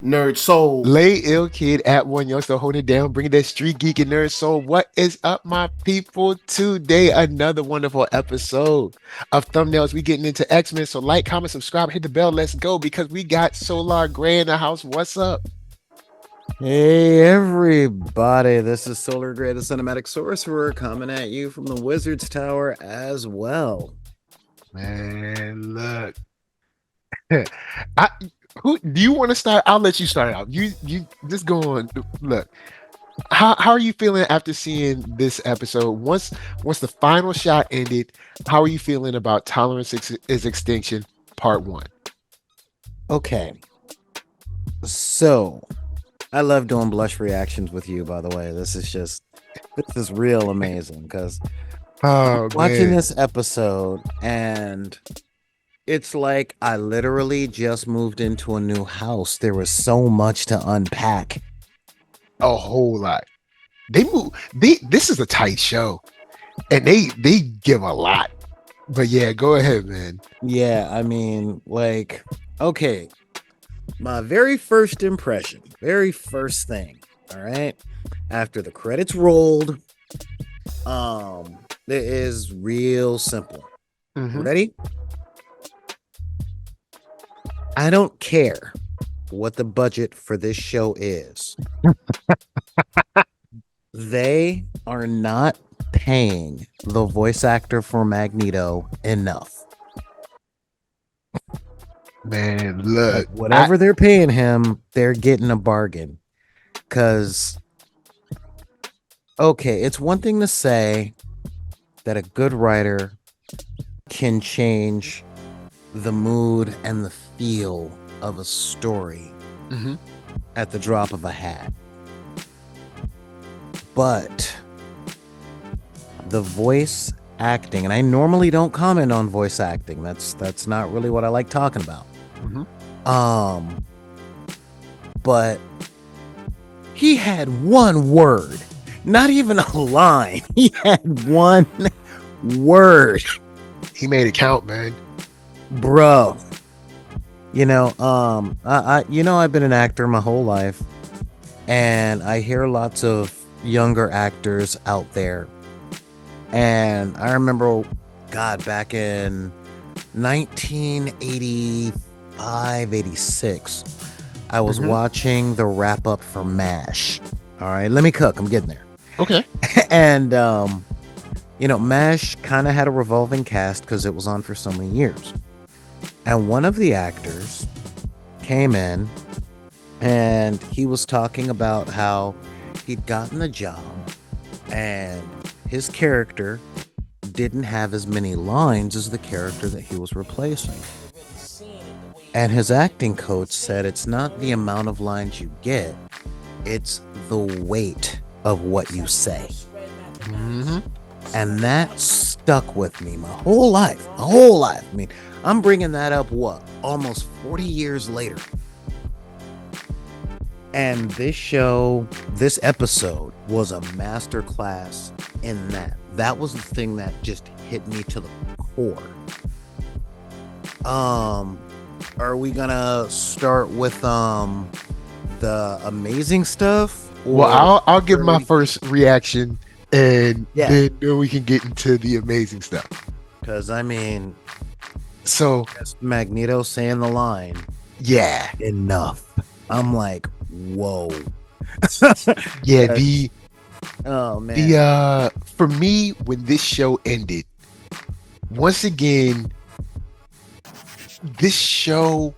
Nerd Soul. Lay ill kid at OneYoungsta holding it down, bringing that street geek and nerd soul. What is up, my people? Today, another wonderful episode of thumbnails. We getting into X-Men. So like, comment, subscribe, hit the bell. Let's go because we got Solar Gray in the house. What's up? Hey everybody, this is Solar Gray, the cinematic sorcerer, coming at you from the Wizard's Tower as well. Man, look. I who do you want to start? I'll let you start out. You just go on. Look. How are you feeling after seeing this episode? Once the final shot ended, how are you feeling about Tolerance is Extinction Part 1? Okay, so I love doing blush reactions with you, by the way. This is real amazing because watching this episode and it's like I literally just moved into a new house. There was so much to unpack. A whole lot. This is a tight show. And they give a lot. But yeah, go ahead, man. Yeah, I mean, okay. My very first impression, very first thing, all right? After the credits rolled, it is real simple. Mhm. Ready? I don't care what the budget for this show is. They are not paying the voice actor for Magneto enough. Man, look. Whatever they're paying him, they're getting a bargain. Because, okay, it's one thing to say that a good writer can change the mood and the feel of a story at the drop of a hat. But the voice acting, and I normally don't comment on voice acting. That's not really what I like talking about. But he had one word, not even a line. He had one word. He made it count, man. Bro. I've been an actor my whole life, and I hear lots of younger actors out there. And I remember, God, back in 1985, 86, I was watching the wrap up for MASH. All right, let me cook. I'm getting there. Okay. And, MASH kind of had a revolving cast because it was on for so many years. And one of the actors came in and he was talking about how he'd gotten a job and his character didn't have as many lines as the character that he was replacing. And his acting coach said it's not the amount of lines you get, it's the weight of what you say. And that stuck with me my whole life. I mean, I'm bringing that up, almost 40 years later. And this episode was a masterclass in that. That was the thing that just hit me to the core. Are we gonna start with the amazing stuff? Well, I'll give my first reaction, and then we can get into the amazing stuff. Because I mean, so Magneto saying the line, yeah, enough. I'm like, whoa. Yeah, oh man. For me, when this show ended, once again, this show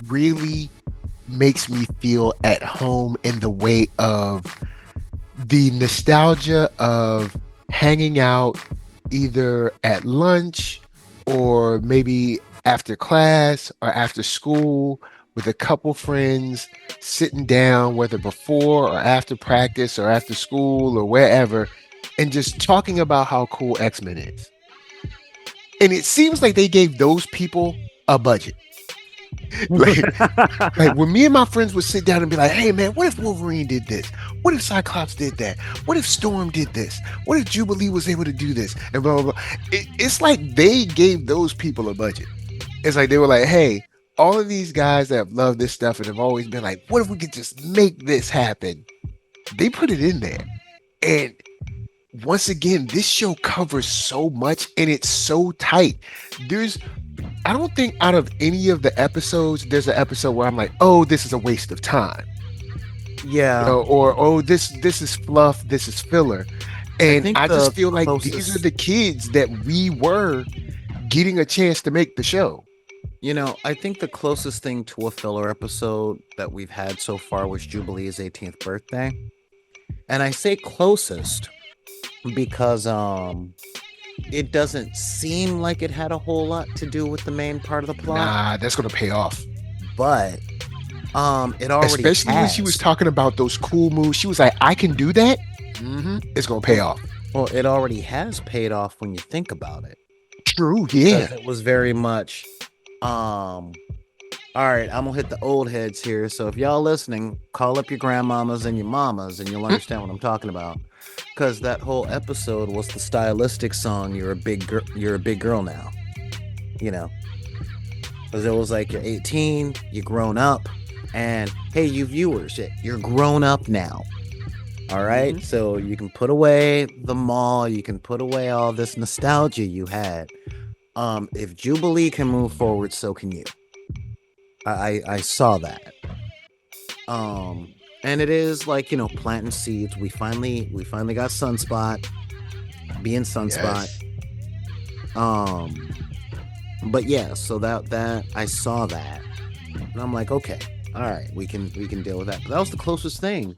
really makes me feel at home in the way of the nostalgia of hanging out either at lunch or maybe after class or after school with a couple friends, sitting down, whether before or after practice or after school or wherever, and just talking about how cool X-Men is. And it seems like they gave those people a budget. like when me and my friends would sit down and be like, hey man, what if Wolverine did this? What if Cyclops did that? What if Storm did this? What if Jubilee was able to do this? And blah, blah, blah. It's like they gave those people a budget. It's like they were like, hey, all of these guys that have loved this stuff and have always been like, what if we could just make this happen? They put it in there. And once again, this show covers so much and it's so tight. I don't think out of any of the episodes, there's an episode where I'm like, oh, this is a waste of time. Yeah. Or oh, this is fluff, this is filler. And I just feel like these are the kids that we were getting a chance to make the show. I think the closest thing to a filler episode that we've had so far was Jubilee's 18th birthday. And I say closest because it doesn't seem like it had a whole lot to do with the main part of the plot. Nah, that's gonna pay off. But it already especially when she was talking about those cool moves. She was like, I can do that. It's gonna pay off. Well, it already has paid off when you think about it. True, yeah. It was very much all right, I'm gonna hit the old heads here. So if y'all listening, call up your grandmamas and your mamas and you'll understand what I'm talking about. Because that whole episode was the stylistic song, you're a big girl now. Because it was like, you're 18, you're grown up, and hey, you viewers, you're grown up now. All right, so you can put away the mall, you can put away all this nostalgia you had. If Jubilee can move forward, so can you. I saw that. And it is like, planting seeds. We finally got Sunspot being Sunspot. Yes. But yeah, so that I saw that, and I'm like, okay, all right, we can deal with that. But that was the closest thing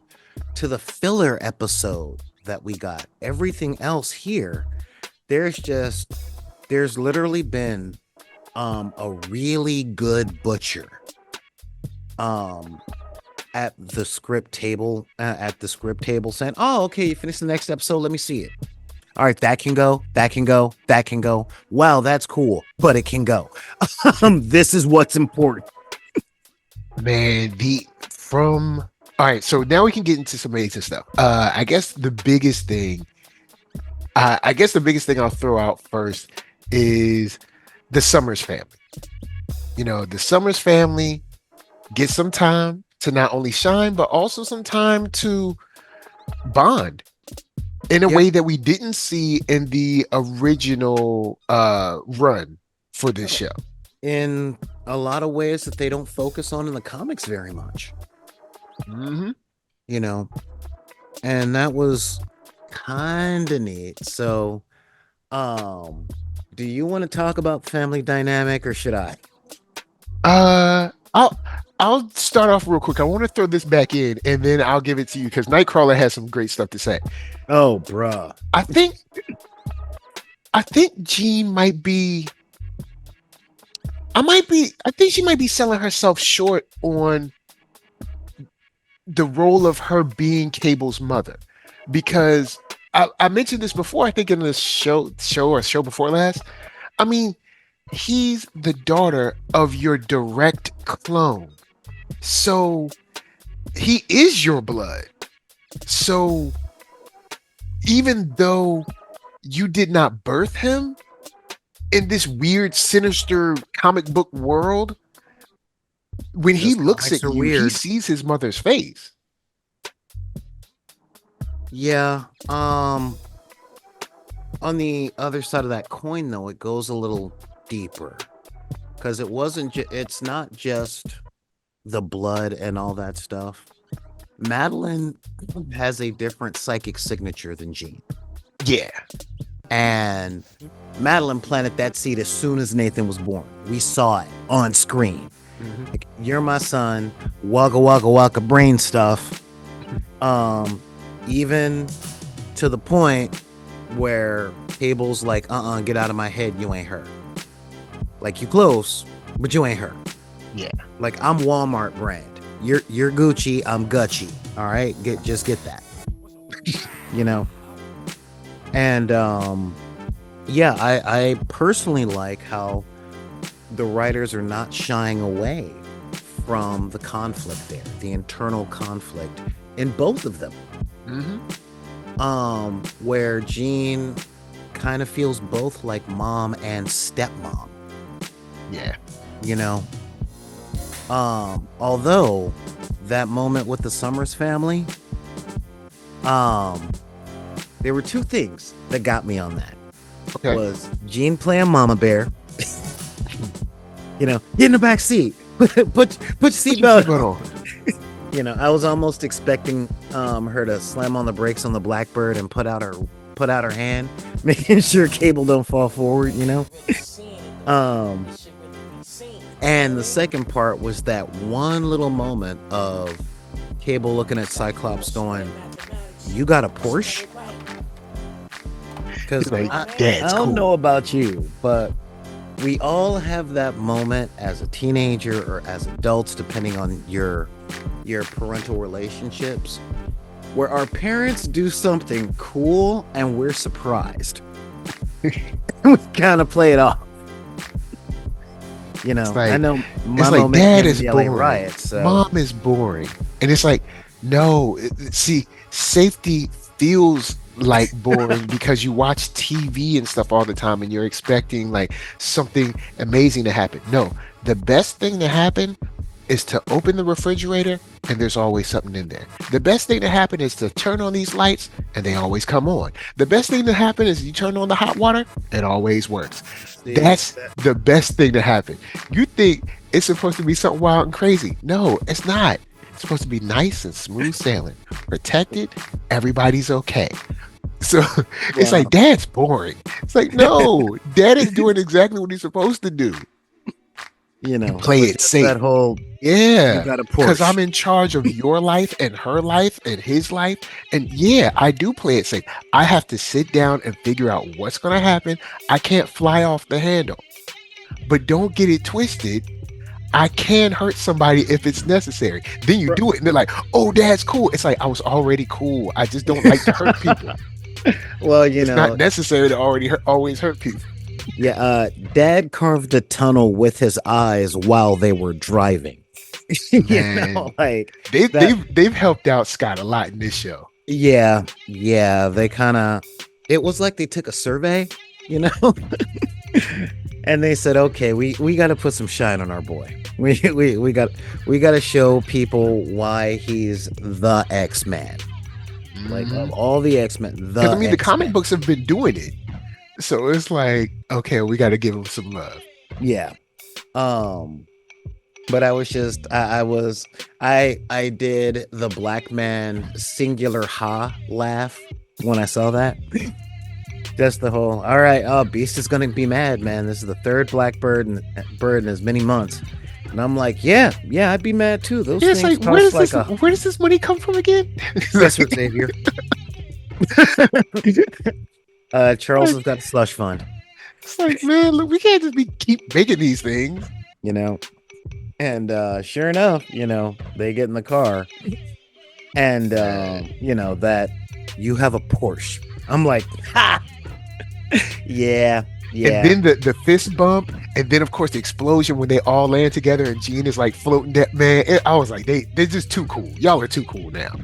to the filler episode that we got. Everything else here, there's literally been a really good butcher at the script table saying, oh, okay, you finished the next episode, let me see it. All right, that can go. Wow, that's cool, but it can go. This is what's important. Man, all right, so now we can get into some amazing stuff. I guess the biggest thing I'll throw out first is the Summers family. The Summers family gets some time to not only shine, but also some time to bond in a way that we didn't see in the original run for this show. In a lot of ways that they don't focus on in the comics very much. And that was kind of neat. So, do you want to talk about family dynamic or should I? I'll start off real quick. I want to throw this back in and then I'll give it to you because Nightcrawler has some great stuff to say. Oh, bruh. I think Jean might be. I think she might be selling herself short on the role of her being Cable's mother, because I mentioned this before. I think in the show before last. I mean, he's the daughter of your direct clone, so he is your blood. So even though you did not birth him in this weird, sinister comic book world, when he looks at you, he sees his mother's face. Yeah. On the other side of that coin, though, it goes a little deeper, because it's not just the blood and all that stuff. Madeline has a different psychic signature than Jean. Yeah. And Madeline planted that seed as soon as Nathan was born. We saw it on screen. Like, you're my son, waka waka waka brain stuff. Even to the point where Cable's like, get out of my head, you ain't her. Like, you close, but you ain't her. Yeah. Like, I'm Walmart brand. You're Gucci, I'm Gucci. All right, just get that. And yeah, I personally like how the writers are not shying away from the conflict there, the internal conflict in both of them. Where Jean kind of feels both like mom and stepmom. Yeah. Although that moment with the Summers family, there were two things that got me on that. Okay. Was Gene playing Mama Bear? Get in the back seat. put your seatbelt on. I was almost expecting her to slam on the brakes on the Blackbird and put out her hand, making sure Cable don't fall forward. And the second part was that one little moment of Cable looking at Cyclops going, "You got a Porsche?" Because I don't know about you, but we all have that moment as a teenager or as adults, depending on your parental relationships, where our parents do something cool and we're surprised. We kind of play it off. I know my moment Dad in is the LA boring. riot, so. Mom is boring. And it's like, no, see, safety feels like boring because you watch TV and stuff all the time and you're expecting like something amazing to happen. No, the best thing to happen is to open the refrigerator and there's always something in there. The best thing to happen is to turn on these lights and they always come on. The best thing to happen is you turn on the hot water, it always works. That's the best thing to happen. You think it's supposed to be something wild and crazy. No, it's not. It's supposed to be nice and smooth sailing. Protected, everybody's okay. So it's like, Dad's boring. It's like, no, Dad is doing exactly what he's supposed to do. Play it safe. That whole because I'm in charge of your life and her life and his life, and I do play it safe. I have to sit down and figure out what's going to happen. I can't fly off the handle, but don't get it twisted. I can hurt somebody if it's necessary. Then you do it, and they're like, "Oh, Dad's cool." It's like, I was already cool. I just don't like to hurt people. Well, it's not necessary to always hurt people. Yeah, Dad carved a tunnel with his eyes while they were driving. They've helped out Scott a lot in this show. Yeah, they kind of. It was like they took a survey, and they said, "Okay, we got to put some shine on our boy. We got to show people why he's the X-Man. Like of all the X-Men, the comic books have been doing it." So it's like, okay, we got to give him some love. Yeah. But I was just, I did the black man singular ha laugh when I saw that. Just the whole, all right, Beast is going to be mad, man. This is the third bird in as many months. And I'm like, yeah, I'd be mad too. Those things like, where does this money come from again? That's what Xavier. Charles has got a slush fund. It's like, man, look, we can't just keep making these things, And sure enough, they get in the car, and that you have a Porsche. I'm like, ha, yeah. And then the fist bump, and then of course the explosion when they all land together, and Jean is like floating. That man, I was like, they're just too cool. Y'all are too cool now.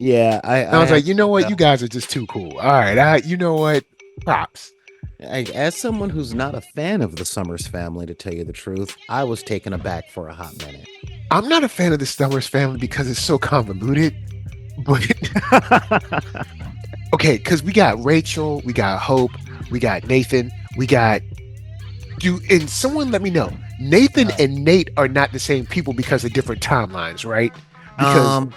Yeah, I was like, you know what? You guys are just too cool. All right, you know what? Props. As someone who's not a fan of the Summers family, to tell you the truth, I was taken aback for a hot minute. I'm not a fan of the Summers family because it's so convoluted. But okay, because we got Rachel, we got Hope, we got Nathan, we got and someone let me know. Nathan and Nate are not the same people because of different timelines, right? Because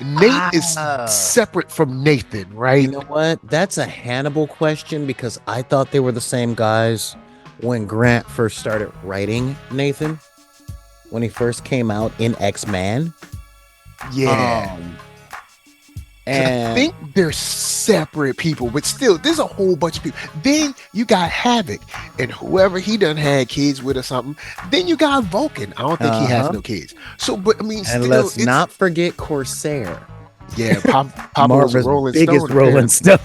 Nate is separate from Nathan, right? You know what? That's a Hannibal question because I thought they were the same guys when Grant first started writing Nathan. When he first came out in X-Men. Yeah. And I think they're separate people, but still, there's a whole bunch of people. Then you got Havoc and whoever he done had kids with or something. Then you got Vulcan. I don't think he has no kids. So, but I mean, and still, let's not forget Corsair. Yeah, Pablo's Rolling biggest Stone. Rolling Stone.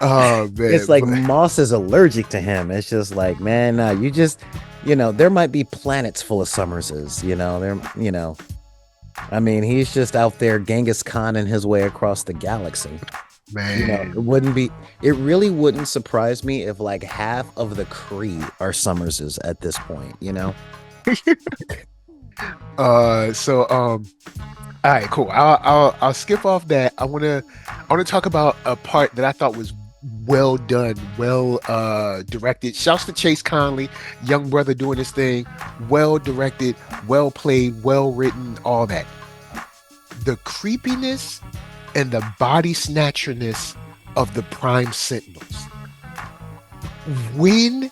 Oh man, it's like Moss is allergic to him. It's just like, man, you just, there might be planets full of Summerses. I mean, he's just out there Genghis Khan in his way across the galaxy. Man. It really wouldn't surprise me if like half of the Kree are Summerses at this point, you know? All right, cool. I'll skip off that. I wanna talk about a part that I thought was well done, well directed. Shouts to Chase Conley, young brother doing his thing. Well directed, well played, well written, all that. The creepiness and the body snatcherness of the Prime Sentinels. When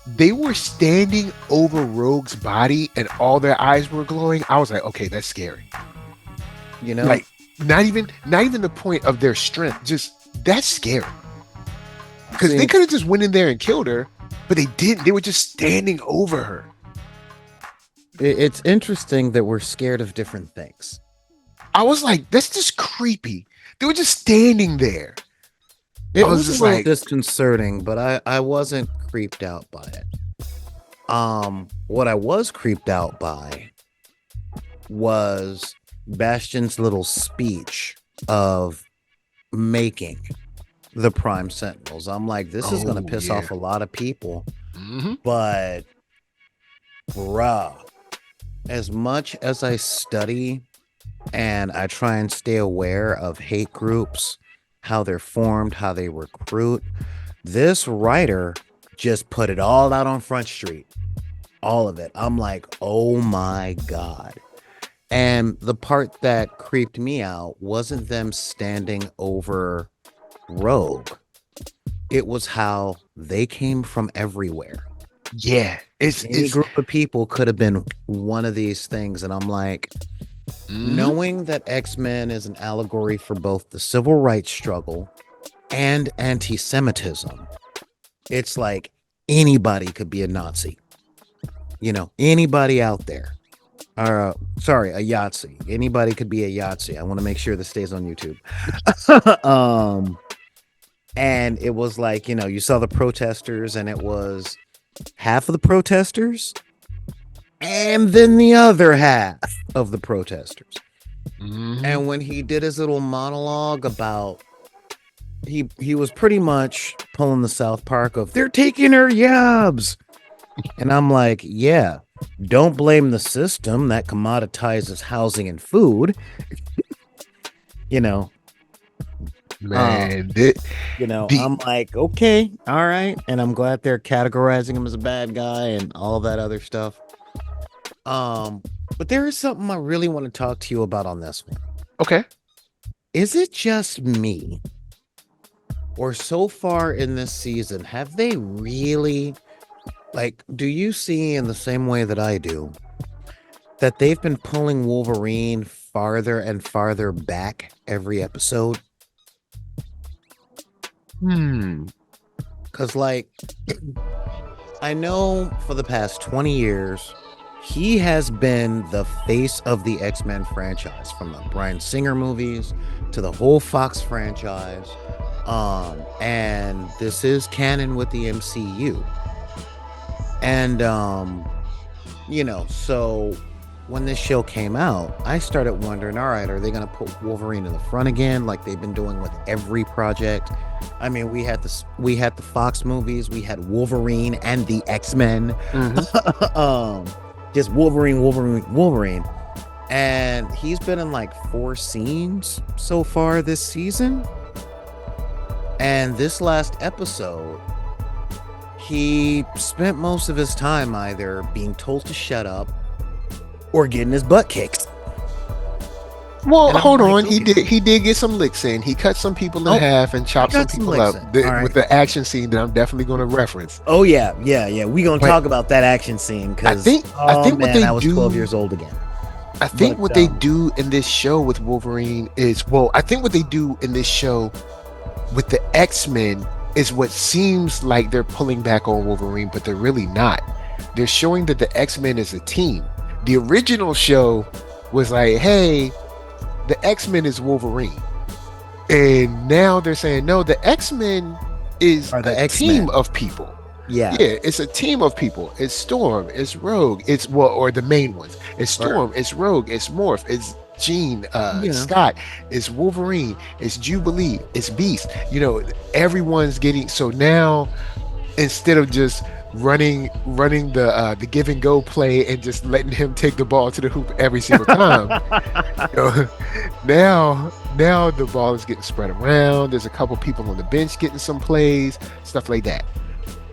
they were standing over Rogue's body and all their eyes were glowing, I was like, okay, that's scary. You know, Like not even the point of their strength, just that's scary. Because they could have just went in there and killed her, but they didn't. They were just standing over her. it's interesting that we're scared of different things. I was like, that's just creepy. They were just standing there. It I was was just a little like- disconcerting, but I wasn't creeped out by it. What I was creeped out by was Bastion's little speech of making the Prime Sentinels. I'm like, this is gonna piss off a lot of people, but bruh, as much as I study and I try and stay aware of hate groups, how they're formed, how they recruit, this writer just put it all out on Front Street. All of it. I'm like, oh my God. And the part that creeped me out wasn't them standing over Rogue. It was how they came from everywhere. Yeah, Any group of people could have been one of these things. And I'm like, knowing that X-Men is an allegory for both the civil rights struggle and anti-Semitism, it's like anybody could be a Nazi. You know, anybody out there. Or, sorry, a Yahtzee. Anybody could be a Yahtzee. I want to make sure this stays on YouTube. And it was like, you know, you saw the protesters, and it was half of the protesters and then the other half of the protesters. And when he did his little monologue about he was pretty much pulling the South Park of they're taking our yabs. And I'm like, yeah, don't blame the system that commoditizes housing and food. You know, man, I'm like, okay, all right. And I'm glad they're categorizing him as a bad guy and all that other stuff. But there is something I really want to talk to you about on this one. okay. Is it just me? Or so far in this season, have they really, like, do you see in the same way that I do, that they've been pulling Wolverine farther and farther back every episode? Because, like, I know for the past 20 years, he has been the face of the X-Men franchise, from the Bryan Singer movies to the whole Fox franchise. And this is canon with the MCU. And, you know, so when this show came out, I started wondering, all right, are they going to put Wolverine in the front again, like they've been doing with every project? I mean, we had the Fox movies, we had Wolverine and the X-Men, just Wolverine. And he's been in like 4 scenes so far this season. And this last episode, he spent most of his time either being told to shut up or getting his butt kicked. Well, hold on. He did get some licks in. He cut some people in half and chopped some people up with the action scene that I'm definitely going to reference. Oh yeah. We gonna talk about that action scene because I think what they do, I was 12 years old again. I think what they do in this show with Wolverine is, I think what they do in this show with the X-Men is what seems like they're pulling back on Wolverine, but they're really not. They're showing that the X-Men is a team. The original show was like, hey, the X-Men is Wolverine. And now they're saying, no, the X-Men is a team of people. Yeah, it's a team of people. It's Storm, it's Rogue, or the main ones. It's Storm, it's Rogue, it's Morph, it's Jean, Yeah. Scott, it's Wolverine, it's Jubilee, it's Beast. Everyone's getting, so now instead of just running the give and go play and just letting him take the ball to the hoop every single time, you know, now the ball is getting spread around. There's a couple people on the bench getting some plays, stuff like that.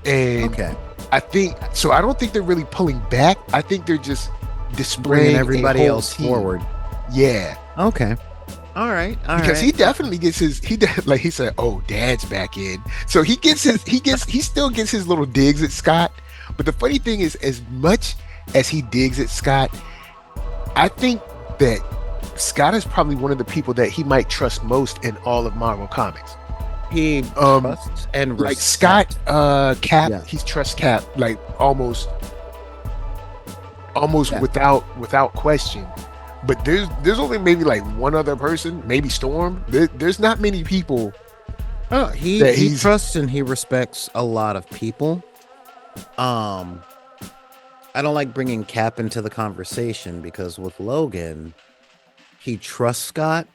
And Okay. I think so. I don't think they're really pulling back. I think they're just Bringing displaying everybody a whole else team. forward. Yeah, Okay. All right. All because right. he definitely gets his like he said, oh, Dad's back in. So he still gets his little digs at Scott. But the funny thing is, as much as he digs at Scott, I think that Scott is probably one of the people that he might trust most in all of Marvel Comics. He trusts and Like respects. Scott, Cap, Yeah. he trusts Cap like almost Yeah. without question. But there's only maybe like one other person, maybe Storm. There's not many people. Oh, he that he he's- trusts and he respects a lot of people. I don't like bringing Cap into the conversation because with Logan, he trusts Scott,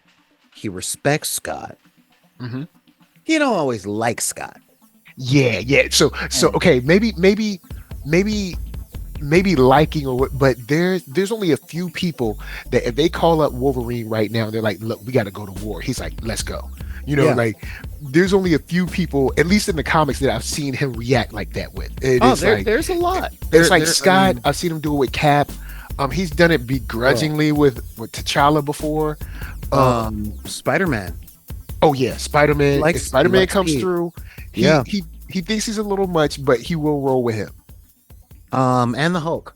he respects Scott. Mhm. He don't always like Scott. Yeah. So okay, maybe liking or what, but there's only a few people that if they call up Wolverine right now, they're like, look, we got to go to war. He's like, let's go. Yeah. Like there's only a few people, at least in the comics, that I've seen him react like that with. There's a lot. It's like Scott. I've seen him do it with Cap. He's done it begrudgingly with T'Challa before. Spider-Man. Oh yeah, Spider-Man. Likes- If Spider-Man likes comes Pete. through, Yeah. he thinks he's a little much, but he will roll with him. And the Hulk.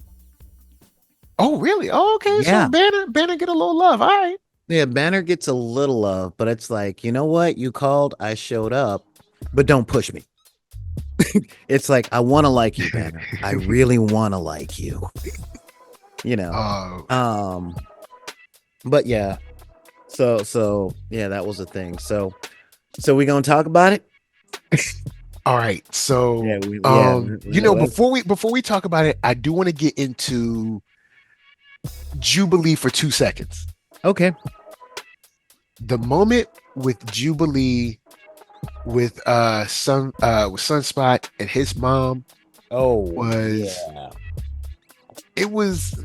Oh really? Oh okay. Yeah. So Banner get a little love. All right. Yeah, Banner gets a little love, but it's like, you know what? You called, I showed up, but don't push me. It's like, I want to like you, Banner. I really want to like you. But yeah. So yeah, that was a thing. So we gonna talk about it? All right. So before we talk about it, I do want to get into Jubilee for 2 seconds. Okay. The moment with Jubilee with Sunspot and his mom was it was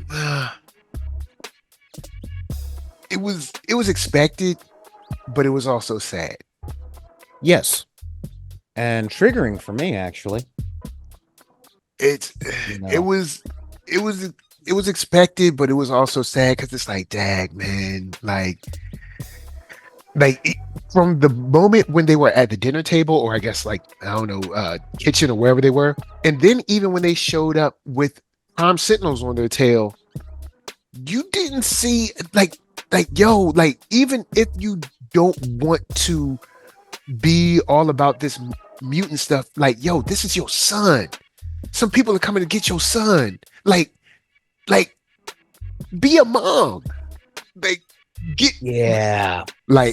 expected, but it was also sad. Yes. And triggering for me, actually. It was expected, but it was also sad because it's like, dag, man, from the moment when they were at the dinner table, or I guess like, I don't know, kitchen or wherever they were, and then even when they showed up with Sentinels on their tail, you didn't see even if you don't want to be all about this mutant stuff, this is your son. Some people are coming to get your son. Like be a mom. Yeah. I'm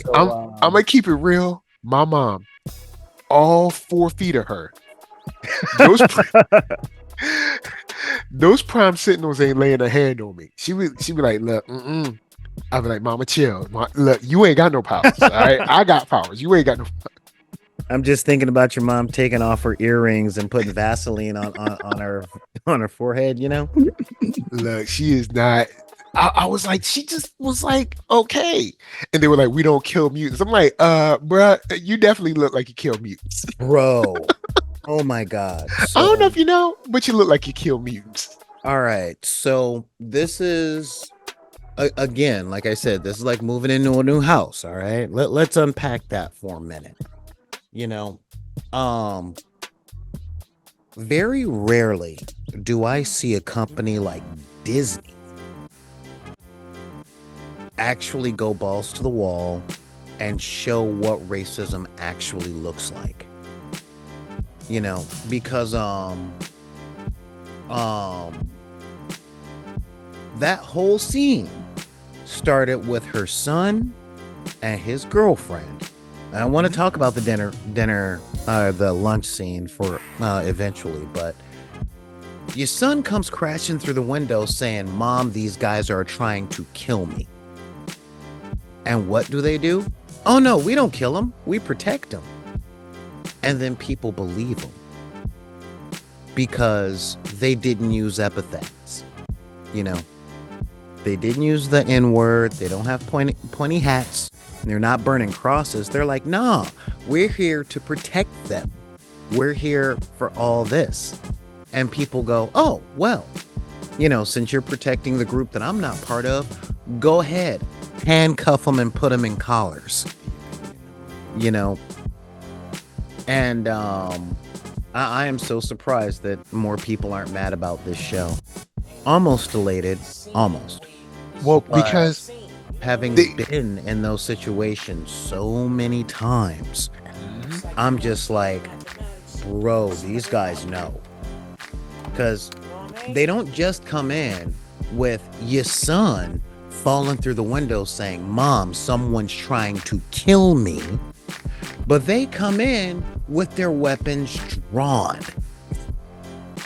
gonna keep it real. My mom, all 4 feet of her, those prime Sentinels ain't laying a hand on me. She be like, look, I'll be like, mama, chill. Look, you ain't got no powers. All right, I got powers. You ain't got no powers. I'm just thinking about your mom taking off her earrings and putting Vaseline on her forehead, Look, she is not. I was like, she just was like, okay. And they were like, we don't kill mutants. I'm like, bruh, you definitely look like you kill mutants. Bro. Oh my God. I don't know if you know, but you look like you kill mutants. All right. So this is, again, like I said, this is like moving into a new house. All right. Let's unpack that for a minute. Very rarely do I see a company like Disney actually go balls to the wall and show what racism actually looks like. Because that whole scene started with her son and his girlfriend. I want to talk about the the lunch scene for eventually, but your son comes crashing through the window saying, "Mom, these guys are trying to kill me." And what do? Oh no, we don't kill them. We protect them. And then people believe them because they didn't use epithets. You know, they didn't use the N-word. They don't have pointy hats. They're not burning crosses. They're like, nah, we're here to protect them. We're here for all this. And people go, oh, well, you know, since you're protecting the group that I'm not part of, go ahead, handcuff them and put them in collars. You know, and I am so surprised that more people aren't mad about this show. Almost elated, almost. Well, But because having been in those situations so many times, I'm just like, bro, these guys know. Because they don't just come in with your son falling through the window saying, Mom, someone's trying to kill me. But they come in with their weapons drawn.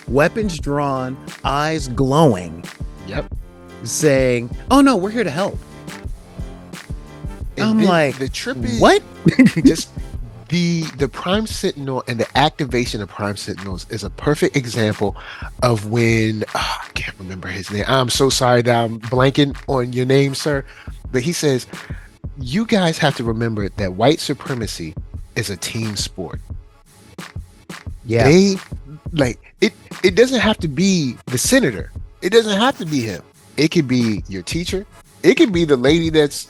Weapons drawn, eyes glowing. Yep. Saying, oh no, we're here to help. And I'm then like, the trip is what? just the Prime Sentinel and the activation of Prime Sentinels is a perfect example of when I can't remember his name. I'm so sorry that I'm blanking on your name, sir. But he says, you guys have to remember that white supremacy is a team sport. Yeah. They like it doesn't have to be the senator. It doesn't have to be him. It could be your teacher. It could be the lady that's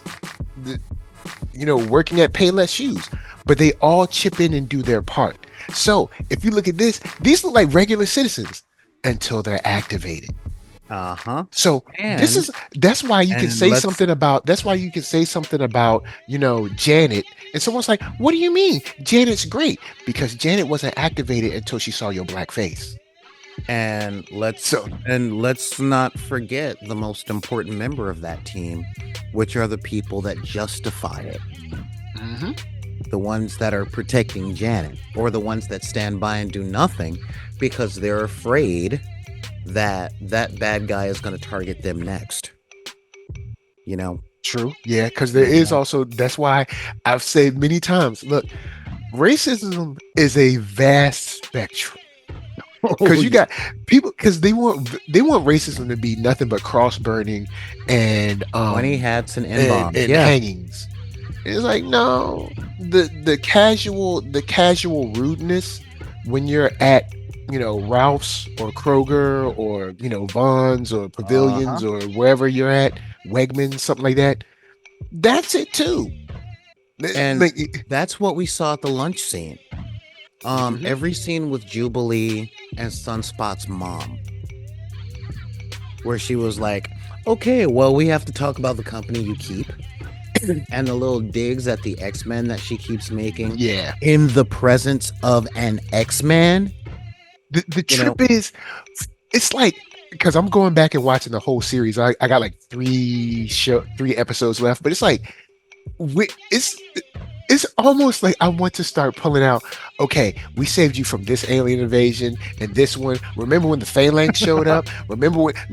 working at Payless Shoes. But they all chip in and do their part. So if you look at this, these look like regular citizens until they're activated. So that's why you can say something about Janet, and someone's like, what do you mean Janet's great? Because Janet wasn't activated until she saw your black face. And let's not forget the most important member of that team, which are the people that justify it. The ones that are protecting Janet, or the ones that stand by and do nothing because they're afraid that bad guy is going to target them next. You know? True. Yeah, because there is also, that's why I've said many times, look, racism is a vast spectrum. Because you got people, because they want racism to be nothing but cross burning and pointy hats and N-bombs and hangings. It's like, no, the casual rudeness when you're at Ralph's or Kroger or Vons or Pavilions or wherever you're at, Wegmans, something like that. That's it too. And that's what we saw at the lunch scene. Every scene with Jubilee and Sunspot's mom, where she was like, okay, well, we have to talk about the company you keep. And the little digs at the X-Men that she keeps making. Yeah. In the presence of an X-Man. The trip is, it's like, because I'm going back and watching the whole series. I got like 3 episodes left, but it's like, it's almost like I want to start pulling out, okay, we saved you from this alien invasion and this one. Remember when the Phalanx showed up?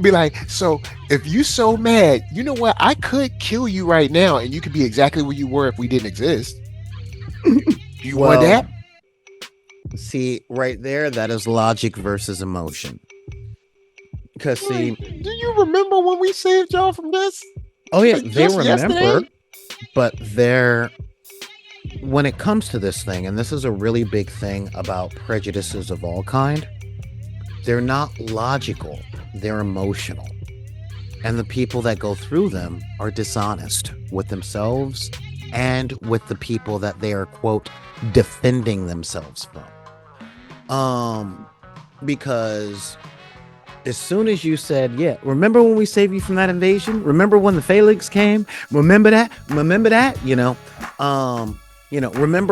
Be like, so if you so mad, you know what? I could kill you right now and you could be exactly where you were if we didn't exist. You want that? See, right there, that is logic versus emotion. Because see, do you remember when we saved y'all from this? Oh yeah, they remember. Yesterday? But when it comes to this thing, and this is a really big thing about prejudices of all kind, they're not logical, they're emotional. And the people that go through them are dishonest with themselves and with the people that they are, quote, defending themselves from. Because as soon as you said, yeah, remember when we saved you from that invasion? Remember when the Phalanx came? Remember that? Remember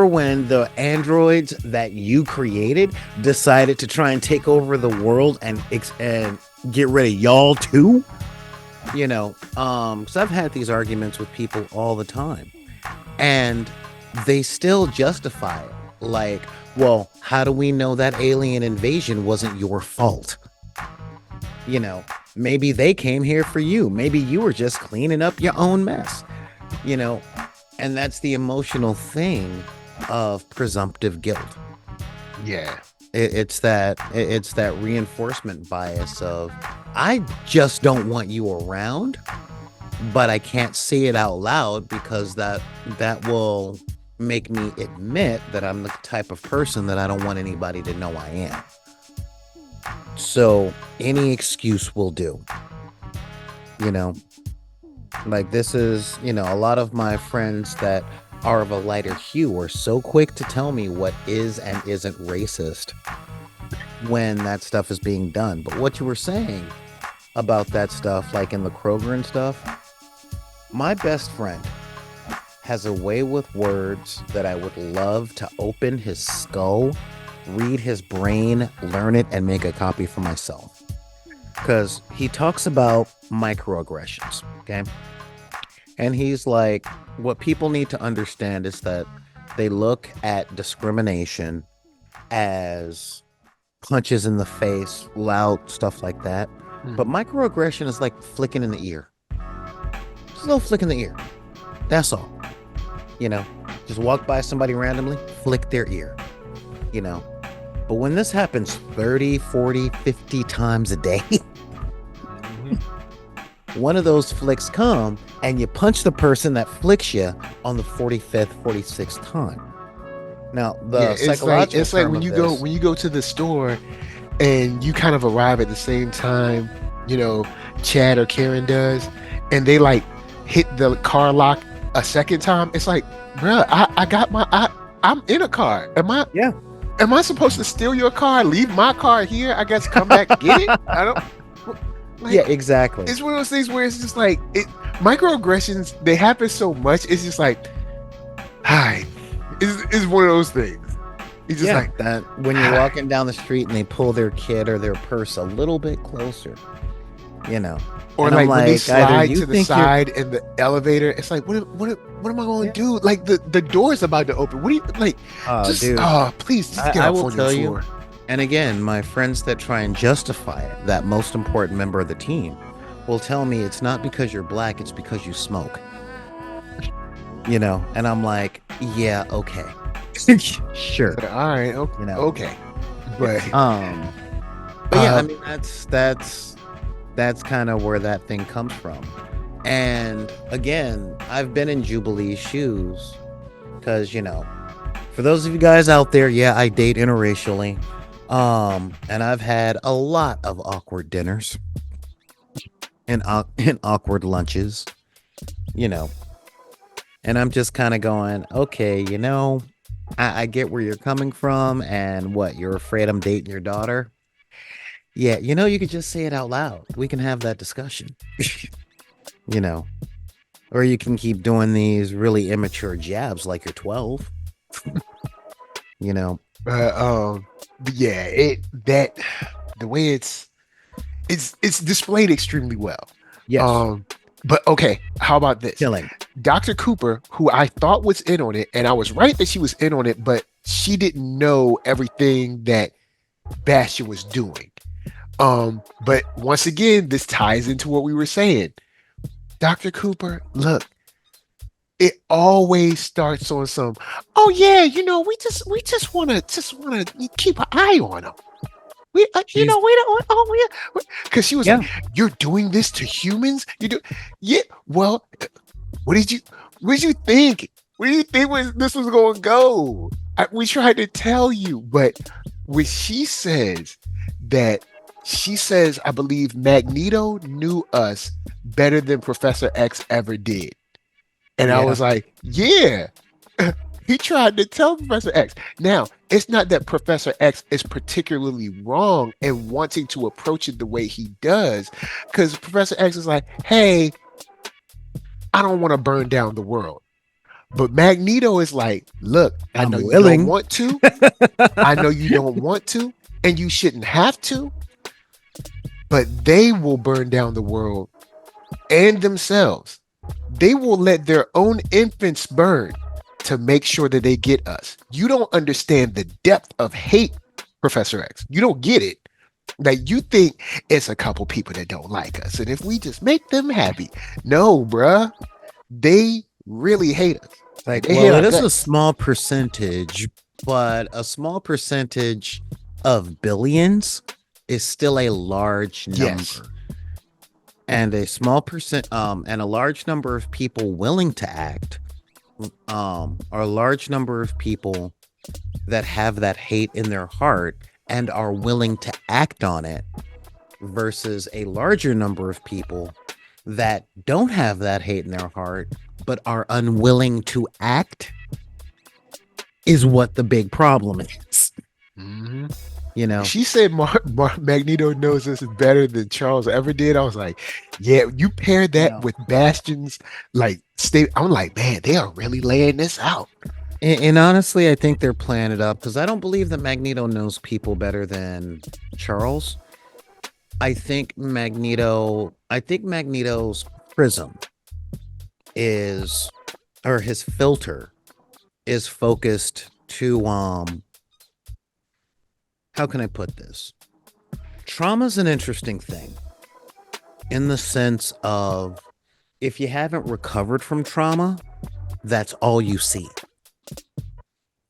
when the androids that you created decided to try and take over the world and get rid of y'all too? Because I've had these arguments with people all the time, and they still justify it. Like, well, how do we know that alien invasion wasn't your fault? Maybe they came here for you. Maybe you were just cleaning up your own mess. you know, and that's the emotional thing of presumptive guilt. Yeah. It's that reinforcement bias of I just don't want you around, but I can't say it out loud because that will make me admit that I'm the type of person that I don't want anybody to know I am. So any excuse will do. You know, like this is, a lot of my friends that are of a lighter hue are so quick to tell me what is and isn't racist when that stuff is being done. But what you were saying about that stuff, like in the Kroger and stuff, my best friend has a way with words that I would love to open his skull, read his brain, learn it, and make a copy for myself. Because he talks about microaggressions, okay? And he's like, what people need to understand is that they look at discrimination as punches in the face, loud stuff like that. But microaggression is like flicking in the ear. Just a little flick in the ear. That's all. Just walk by somebody randomly, flick their ear. But when this happens 30, 40, 50 times a day, one of those flicks come and you punch the person that flicks you on the 45th, 46th time. Now, it's like when you go to the store and you kind of arrive at the same time, Chad or Karen does, and they like hit the car lock a second time. It's like, bruh, I'm in a car. Am I supposed to steal your car, leave my car here? I guess come back get it? I don't. Yeah, exactly. It's one of those things where it's just like microaggressions. They happen so much. It's just like, hi. It's one of those things. It's just like that when you're walking down the street and they pull their kid or their purse a little bit closer, Or like when they slide to the side in the elevator, it's like, what am I going to do? Like the door's about to open. What do you like? Please, just get I off will on tell your floor. you. And again, my friends that try and justify it, that most important member of the team, will tell me it's not because you're black, it's because you smoke. And I'm like, yeah, okay, sure, all right, okay, okay, but yeah, I mean that's kind of where that thing comes from. And again, I've been in Jubilee's shoes because for those of you guys out there, I date interracially, and I've had a lot of awkward dinners and awkward lunches, and I'm just kind of going, okay, I get where you're coming from, and what, you're afraid I'm dating your daughter? Yeah, you could just say it out loud. We can have that discussion. Or you can keep doing these really immature jabs like you're 12. The way it's displayed extremely well. Yes. But okay, how about this? Killing. Dr. Cooper, who I thought was in on it, and I was right that she was in on it, but she didn't know everything that Bastion was doing. But once again, this ties into what we were saying. Dr. Cooper, look, it always starts on some, oh yeah, we just wanna keep an eye on him. We don't, because she was like, you're doing this to humans? You do, yeah. Well, what did you think? Where do you think this was going to go? We tried to tell you, but when she says, I believe Magneto knew us better than Professor X ever did, and I was like, yeah. He tried to tell Professor X. Now, it's not that Professor X is particularly wrong in wanting to approach it the way he does, because Professor X is like, hey, I don't want to burn down the world. But Magneto is like, look, I know you don't want to. I know you don't want to, and you shouldn't have to, but they will burn down the world and themselves. They will let their own infants burn to make sure that they get us. You don't understand the depth of hate, Professor X. You don't get it. Like, you think it's a couple people that don't like us, and if we just make them happy. No, bruh. They really hate us. Like, They hate well, our it is a guts. small percentage, but a small percentage of billions is still a large Yes. number. And a small percent, and a large number of people willing to act, or a large number of people that have that hate in their heart and are willing to act on it versus a larger number of people that don't have that hate in their heart but are unwilling to act is what the big problem is. Mhm. You know, She said Magneto knows us better than Charles ever did. I was like, yeah, you paired that No. with Bastion's like state. I'm like, man, they are really laying this out. And honestly, I think they're playing it up because I don't believe that Magneto knows people better than Charles. I think Magneto's prism is, or his filter is focused to how can I put this? Trauma's an interesting thing in the sense of if you haven't recovered from trauma, that's all you see.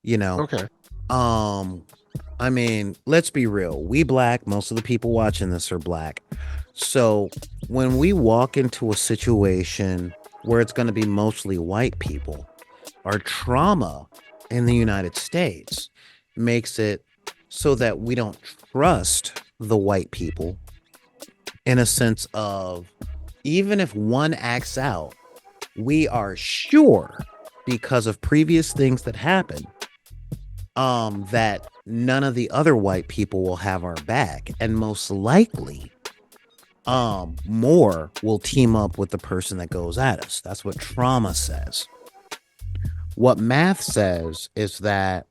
You know, Okay. I mean, let's be real. We black, most of the people watching this are black. So when we walk into a situation where it's going to be mostly white people, our trauma in the United States makes it so that we don't trust the white people in a sense of even if one acts out, we are sure because of previous things that happened that none of the other white people will have our back, and most likely more will team up with the person that goes at us. That's what trauma says. What math says is that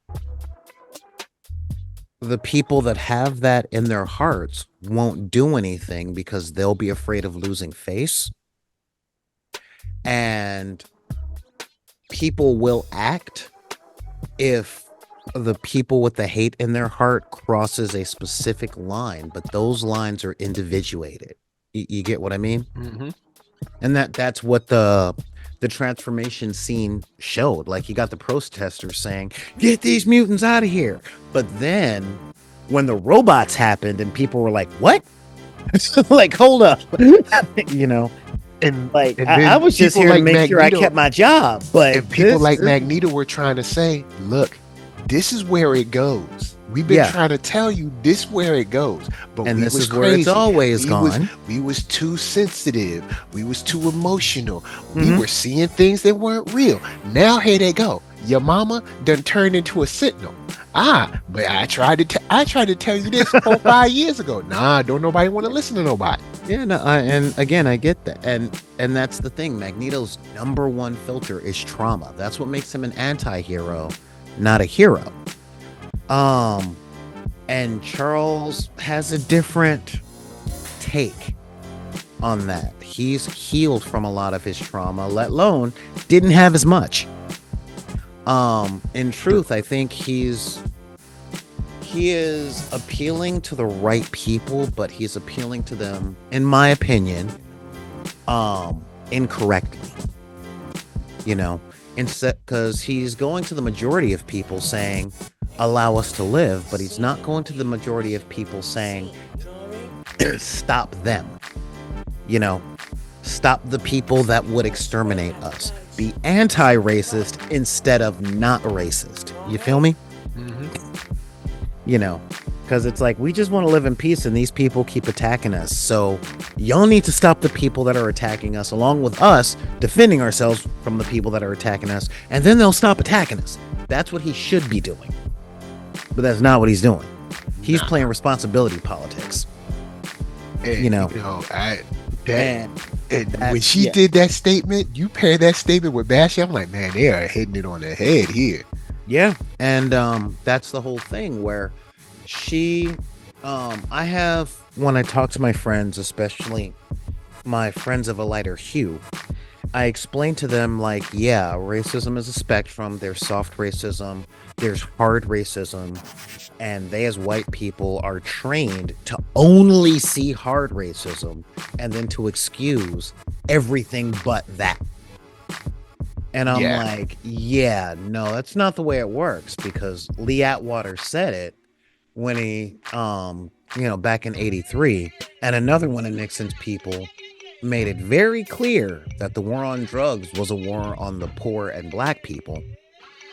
the people that have that in their hearts won't do anything because they'll be afraid of losing face, and people will act if the people with the hate in their heart crosses a specific line, but those lines are individuated. You get what I mean? Mm-hmm. And that's what the transformation scene showed. Like, you got the protesters saying, "Get these mutants out of here," but then when the robots happened and people were like, "What?" Like, hold up. You know, And like and I then was just people here to like make sure I Magneto- kept my job, but and people like this- Magneto were trying to say, look, this is where it goes. We've been Yeah. trying to tell you this where it goes, but and we this was is where it's crazy. always we gone. we was too sensitive. We was too emotional. We Mhm. were seeing things that weren't real. Now here they go. Your mama done turned into a sentinel. But I tried to tell you this 4-5 years ago. Nah, don't nobody want to listen to nobody. Yeah, no, and again, I get that, and that's the thing. Magneto's number one filter is trauma. That's what makes him an anti-hero, not a hero. And Charles has a different take on that. He's healed from a lot of his trauma, let alone didn't have as much. In truth, I think he is appealing to the right people, but he's appealing to them, in my opinion, incorrectly. You know, instead, because he's going to the majority of people saying, "Allow us to live," but he's not going to the majority of people saying, "Stop them." You know, stop the people that would exterminate us. Be anti-racist instead of not racist. You feel me? Mm-hmm. You know, because it's like, we just want to live in peace and these people keep attacking us. So y'all need to stop the people that are attacking us, along with us defending ourselves from the people that are attacking us, and then they'll stop attacking us. That's what he should be doing. But that's not what he's doing. He's playing responsibility politics. And, You know, and when that's- she yeah. did that statement, you pair that statement with Bashy, I'm like, man, they are hitting it on the head here. Yeah, and that's the whole thing where she, I have, when I talk to my friends, especially my friends of a lighter hue, I explain to them, like, yeah, racism is a spectrum. There's soft racism, there's hard racism, and they as white people are trained to only see hard racism and then to excuse everything but that. And I'm Yeah. like, yeah, no, that's not the way it works, because Lee Atwater said it when he, back in 83, and another one of Nixon's people made it very clear that the war on drugs was a war on the poor and black people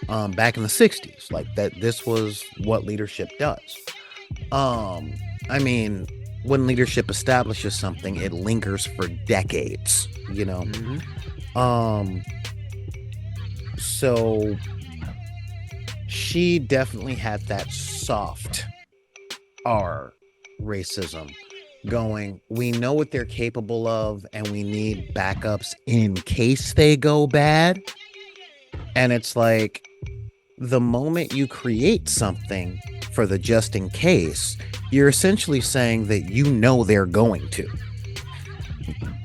back in the 60s. Like that, this was what leadership does. I mean, when leadership establishes something, it lingers for decades, So she definitely had that soft R racism going. We know what they're capable of, and we need backups in case they go bad. And it's like, the moment you create something for the just in case, you're essentially saying that they're going to.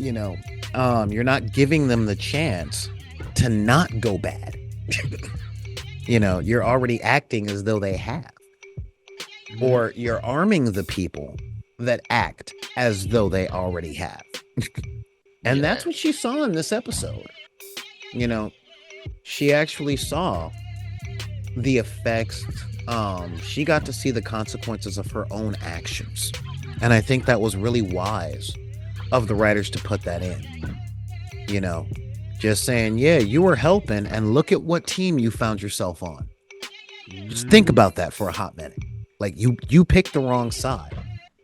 You're not giving them the chance to not go bad. You're already acting as though they have. Or you're arming the people that act as though they already have. And that's what she saw in this episode. She actually saw the effects. She got to see the consequences of her own actions. And I think that was really wise of the writers to put that in. Just saying, yeah, you were helping, and look at what team you found yourself on. Just think about that for a hot minute. Like, you picked the wrong side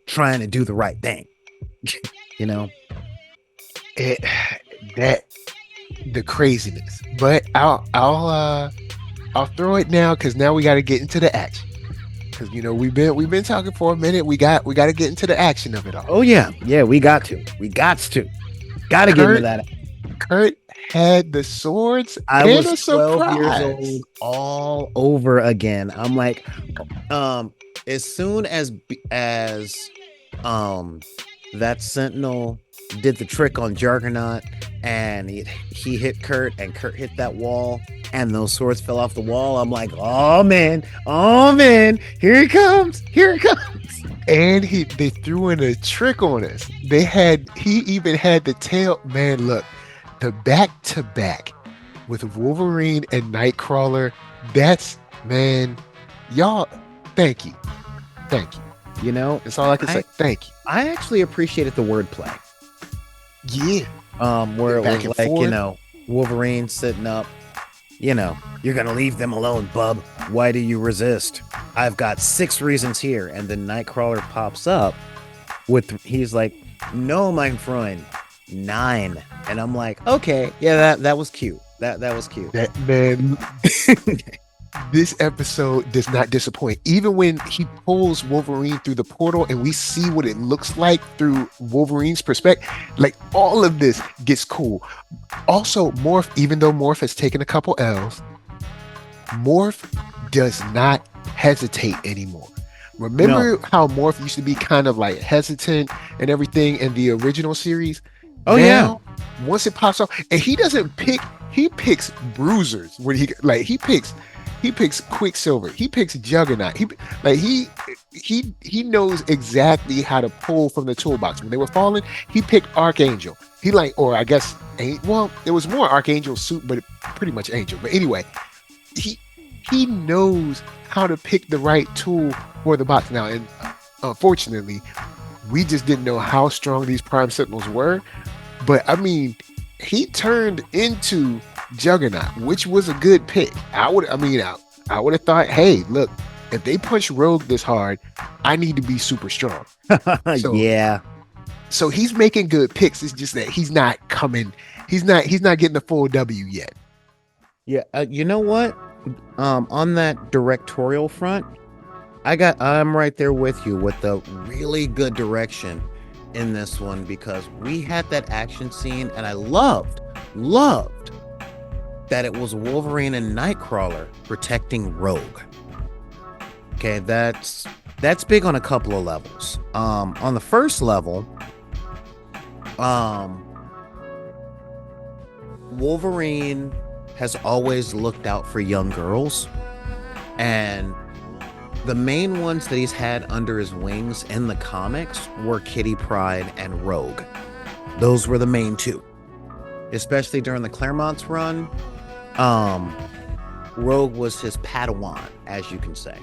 trying to do the right thing. The craziness. But I'll throw it now, because now we got to get into the action. Because we've been talking for a minute. We got to get into the action of it all. Oh yeah, we got to get into that. Kurt had the swords. I was 12 years old all over again. I'm like, as soon as that Sentinel did the trick on Juggernaut, and he hit Kurt, and Kurt hit that wall, and those swords fell off the wall, I'm like, oh man, here it comes. And they threw in a trick on us. He even had the tail. Man, look, the back-to-back with Wolverine and Nightcrawler. Y'all, thank you. That's all I can say. Thank you. I actually appreciated the wordplay. Yeah. Where it was like, Wolverine sitting up, you're gonna leave them alone, bub. Why do you resist? I've got 6 reasons here. And then Nightcrawler pops up he's like, no, my friend, 9. And I'm like, okay, yeah, that was cute. That was cute. That man. This episode does not disappoint. Even when he pulls Wolverine through the portal and we see what it looks like through Wolverine's perspective, like, all of this gets cool. Also, Morph, even though Morph has taken a couple L's, Morph does not hesitate anymore. Remember how Morph used to be kind of like hesitant and everything in the original series? Oh, now, once it pops off, and he picks bruisers where he picks Quicksilver. He picks Juggernaut. He knows exactly how to pull from the toolbox. When they were falling, he picked Archangel. It was more Archangel suit, but pretty much Angel. But anyway, he knows how to pick the right tool for the box now. And unfortunately, we just didn't know how strong these Prime Sentinels were. But I mean, he turned into Juggernaut, which was a good pick. I would have thought, hey, look, if they punch Rogue this hard, I need to be super strong. So he's making good picks. It's just that he's not getting the full W yet. Yeah, you know what? On that directorial front, I'm right there with you with the really good direction in this one, because we had that action scene, and I loved that it was Wolverine and Nightcrawler protecting Rogue. Okay, that's big on a couple of levels. On the first level, Wolverine has always looked out for young girls, and the main ones that he's had under his wings in the comics were Kitty Pryde and Rogue. Those were the main 2, especially during the Claremont's run. Rogue was his Padawan, as you can say.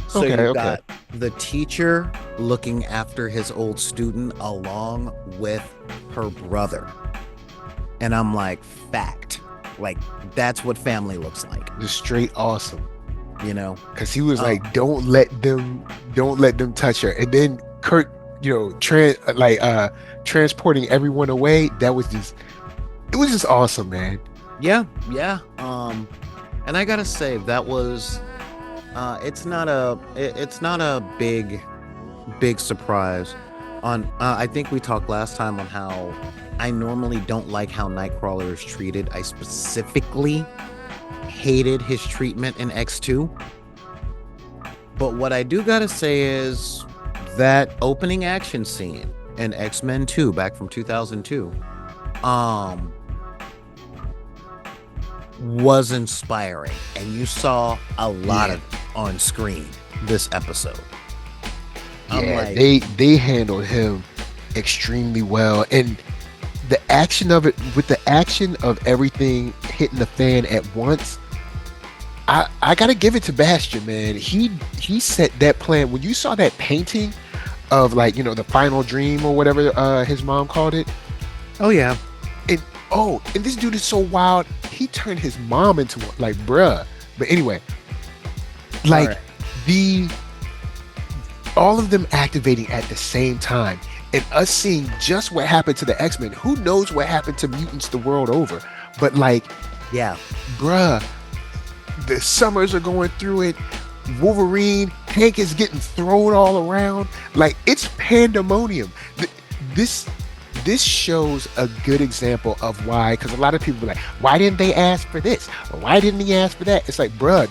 So Okay, you okay. got the teacher looking after his old student along with her brother. And I'm like, fact. Like, that's what family looks like, Just straight awesome. you know? Because he was like, don't let them touch her. And then Kurt, transporting everyone away. It was just awesome, man. Yeah. And I gotta say, that was it's not a big surprise. I think we talked last time on how I normally don't like how Nightcrawler is treated. I specifically hated his treatment in X2. But what I do gotta say is that opening action scene in X-Men 2 back from 2002 was inspiring, and you saw a lot of it on screen this episode. Yeah, they handled him extremely well, and the action of it, with the action of everything hitting the fan at once, I gotta give it to Bastion, man. He set that plan. When you saw that painting of, like, the final dream or whatever his mom called it. Oh yeah. And this dude is so wild. He turned his mom into like, bruh. But anyway, like, right. all of them activating at the same time, and us seeing just what happened to the X-Men. Who knows what happened to mutants the world over? But like, yeah, bruh, the Summers are going through it. Wolverine, Hank is getting thrown all around. Like, it's pandemonium. This shows a good example of why, because a lot of people are like, why didn't they ask for this? Or why didn't he ask for that? It's like, bruh,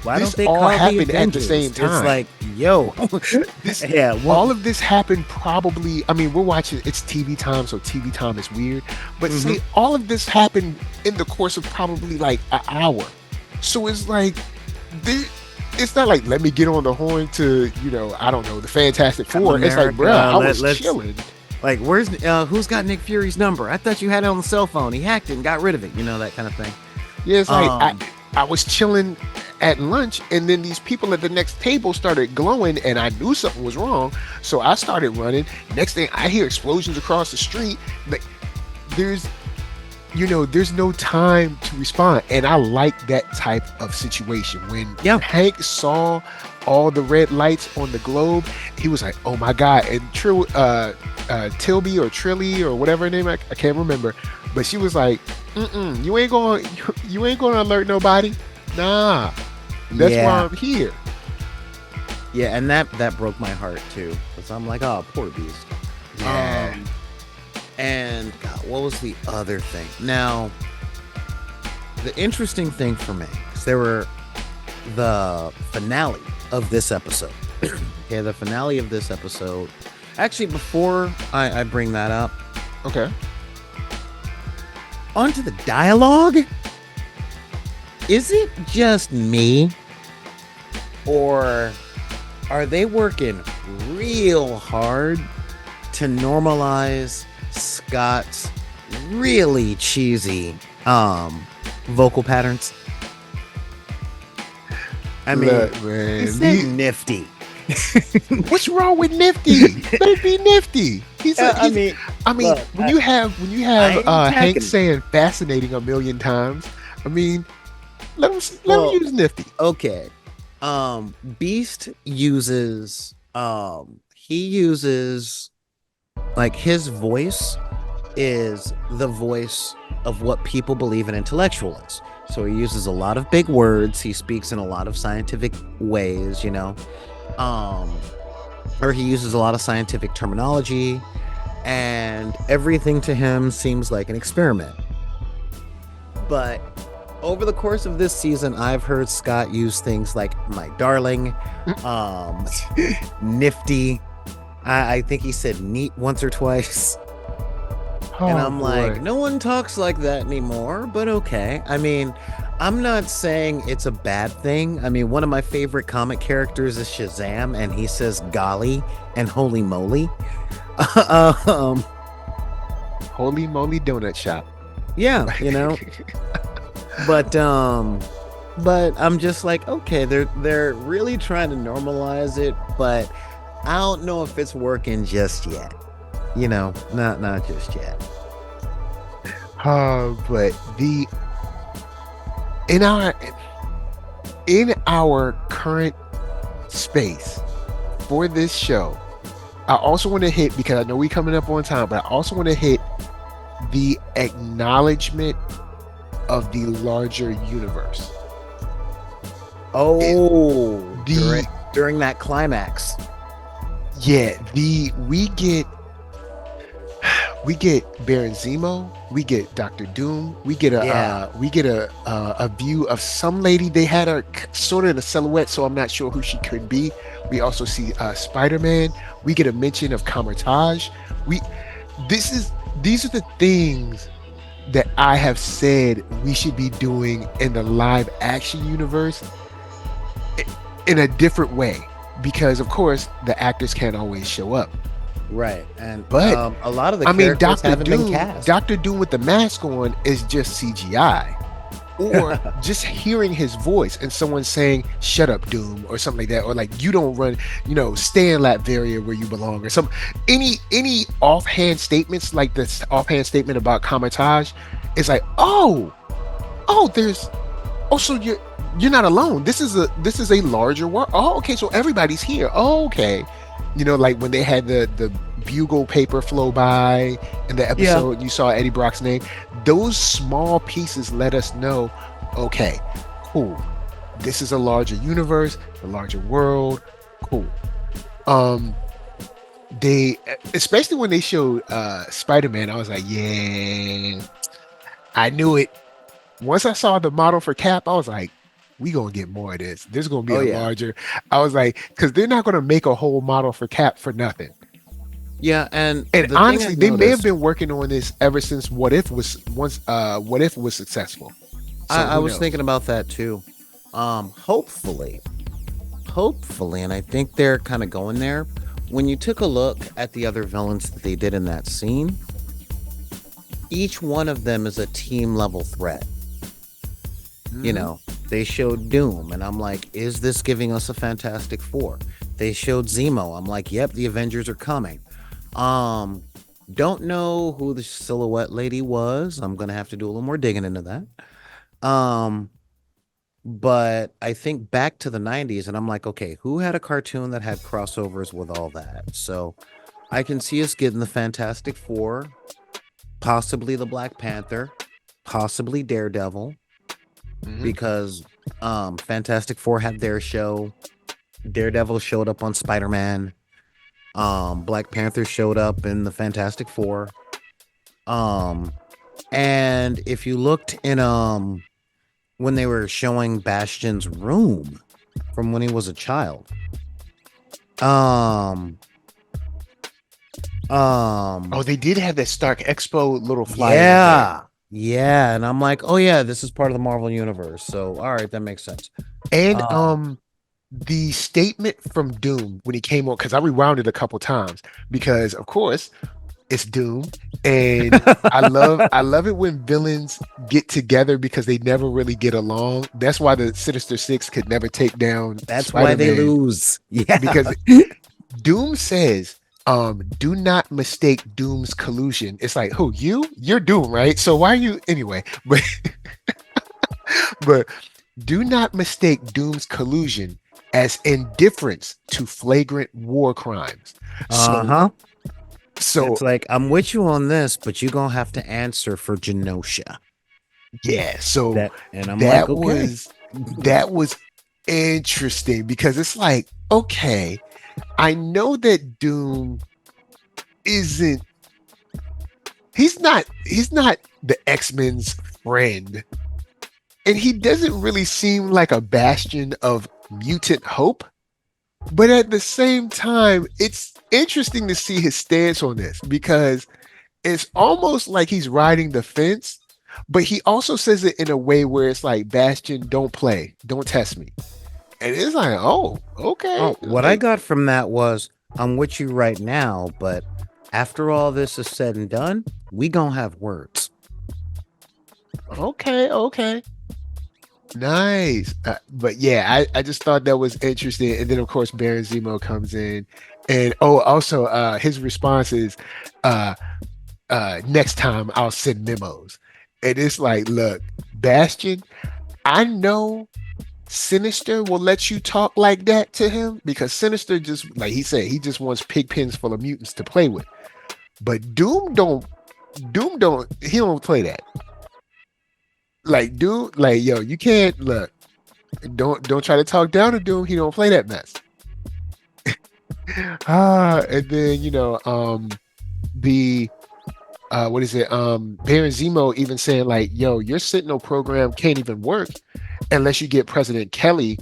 why this don't they all call happened the at the same time. It's like, yo, all of this happened probably. I mean, we're watching. It's TV time, so TV time is weird. But say all of this happened in the course of probably like an hour. So it's like, it's not like, let me get on the horn to, I don't know, the Fantastic Four. It's like, bruh, I was chilling. Like, who's got Nick Fury's number? I thought you had it on the cell phone. He hacked it and got rid of it. That kind of thing. Yeah, it's like, I was chilling at lunch, and then these people at the next table started glowing, and I knew something was wrong, so I started running. Next thing, I hear explosions across the street. Like, there's no time to respond, and I like that type of situation. When Hank saw all the red lights on the globe, he was like, oh my god. And Tilby or Trilly or whatever her name, I can't remember, but she was like, you ain't gonna alert nobody. Nah, that's why I'm here. Yeah, and that broke my heart too, because I'm like, oh, poor Beast. Yeah. And God, what was the other thing? Now, the interesting thing for me, because there were the finale of this episode. Okay, the finale of this episode. Actually, before I bring that up, okay, onto the dialogue. Is it just me, or are they working real hard to normalize Scott's really cheesy vocal patterns? I mean, look, man, he's nifty. What's wrong with nifty? Let it be nifty. I mean, look, when you have Hank saying fascinating a million times, I mean, let him use nifty. Okay. Beast uses like, his voice is the voice of what people believe an intellectual is. So he uses a lot of big words. He speaks in a lot of scientific ways, or he uses a lot of scientific terminology, and everything to him seems like an experiment. But over the course of this season, I've heard Scott use things like my darling, nifty. I think he said neat once or twice. And I'm like, no one talks like that anymore, but okay. I mean, I'm not saying it's a bad thing. I mean, one of my favorite comic characters is Shazam, and he says golly and holy moly. Holy moly donut shop. Yeah, But I'm just like, okay, they're really trying to normalize it, but I don't know if it's working just yet. Not just yet. But the in our in our current space for this show, I also want to hit, because I know we coming up on time, but I also want to hit the acknowledgement of the larger universe. Oh, during that climax. Yeah, we get Baron Zemo, we get Doctor Doom, we get a view of some lady. They had her sort of in a silhouette, so I'm not sure who she could be. We also see Spider-Man. We get a mention of Camouflage. These are the things that I have said we should be doing in the live action universe in a different way, because of course the actors can't always show up. Right, and but a lot of the characters haven't been cast. Doctor Doom with the mask on is just CGI, or just hearing his voice and someone saying "Shut up, Doom" or something like that, or like "You don't run, stay in Latveria where you belong," or some any offhand statements like this offhand statement about Camouflage. It's like, so you're not alone. This is a larger world. Oh, okay, so everybody's here. Oh, okay. Like when they had the bugle paper flow by in the episode, you saw Eddie Brock's name. Those small pieces let us know, okay, cool. This is a larger universe, a larger world. Cool. They, especially when they showed Spider-Man, I was like, yeah, I knew it. Once I saw the model for Cap, I was like, we gonna get more of this. There's gonna be larger. I was like, because they're not gonna make a whole model for Cap for nothing. Yeah, and honestly, they may have been working on this ever since What If was successful. So I was thinking about that too. Hopefully, and I think they're kind of going there. When you took a look at the other villains that they did in that scene, each one of them is a team level threat. They showed Doom, and I'm like, is this giving us a Fantastic Four? They showed Zemo. I'm like, yep, the Avengers are coming. Don't know who the silhouette lady was. I'm gonna have to do a little more digging into that. But I think back to the 90s, and I'm like, okay, who had a cartoon that had crossovers with all that? So I can see us getting the Fantastic Four, possibly the Black Panther, possibly Daredevil. Because Fantastic Four had their show, Daredevil showed up on Spider-Man, Black Panther showed up in the Fantastic Four, and if you looked in when they were showing Bastion's room from when he was a child, they did have that Stark Expo little flyer. Yeah, and I'm like, oh yeah, this is part of the Marvel universe. So all right, that makes sense. And the statement from Doom when he came on, because I rewound it a couple times, because of course it's Doom, and I love it when villains get together because they never really get along. That's why the Sinister Six could never take down. That's Spider-Man, why they lose. Yeah, because Doom says, do not mistake Doom's collusion. It's like, who, you're Doom, right? So why are you anyway? But do not mistake Doom's collusion as indifference to flagrant war crimes. So it's like, I'm with you on this, but you're gonna have to answer for Genosha. Yeah, so that was interesting, because it's like, okay, I know that Doom he's not the X-Men's friend, and he doesn't really seem like a bastion of mutant hope, but at the same time, it's interesting to see his stance on this, because it's almost like he's riding the fence, but he also says it in a way where it's like, Bastion, don't test me. And it's like, oh, okay. What I got from that was, I'm with you right now, but after all this is said and done, we gonna have words. Okay. Nice. But yeah, I just thought that was interesting. And then of course Baron Zemo comes in. And oh, also his response is uh next time I'll send memos. And it's like, look, Bastion, I know Sinister will let you talk like that to him because Sinister just like he said, he just wants pig pens full of mutants to play with. But Doom don't he don't play that. Like Doom, like yo, you can't look. Don't try to talk down to Doom. He don't play that mess. And then the what is it? Baron Zemo even saying like, yo, your Sentinel program can't even work unless you get President Kelly.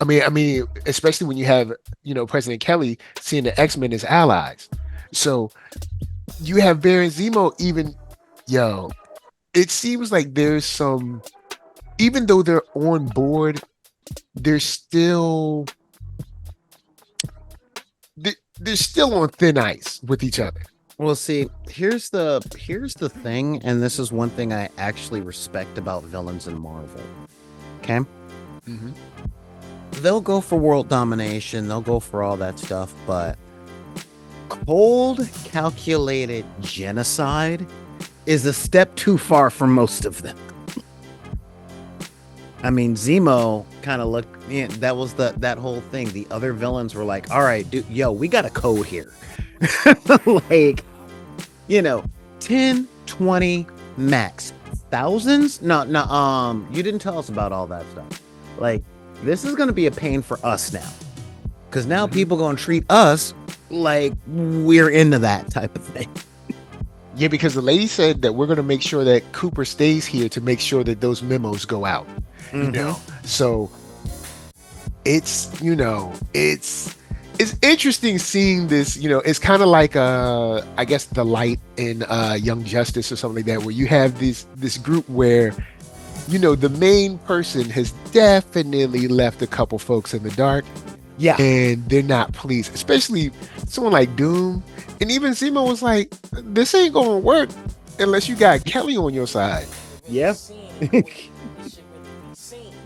I mean, especially when you have President Kelly seeing the X-Men as allies. So you have Baron Zemo even, yo. It seems like there's some, even though they're on board, they're still they're still on thin ice with each other. Well, see, here's the thing, and this is one thing I actually respect about villains in Marvel. Okay, Mm-hmm. they'll go for world domination, they'll go for all that stuff, but cold, calculated genocide is a step too far for most of them. I mean, Zemo kind of looked. Yeah, that was that whole thing. The other villains were like, "All right, dude, yo, we got a code here." Like, 10, 20 max. Thousands? No, no. You didn't tell us about all that stuff. Like, this is gonna be a pain for us now, because now people gonna treat us like we're into that type of thing. Yeah, because the lady said that we're going to make sure that Cooper stays here to make sure that those memos go out. So it's interesting seeing this. It's kind of like I guess the light in Young Justice or something like that, where you have this group where the main person has definitely left a couple folks in the dark. Yeah. And they're not pleased, especially someone like Doom. And even Zemo was like, this ain't going to work unless you got Kelly on your side. Yep.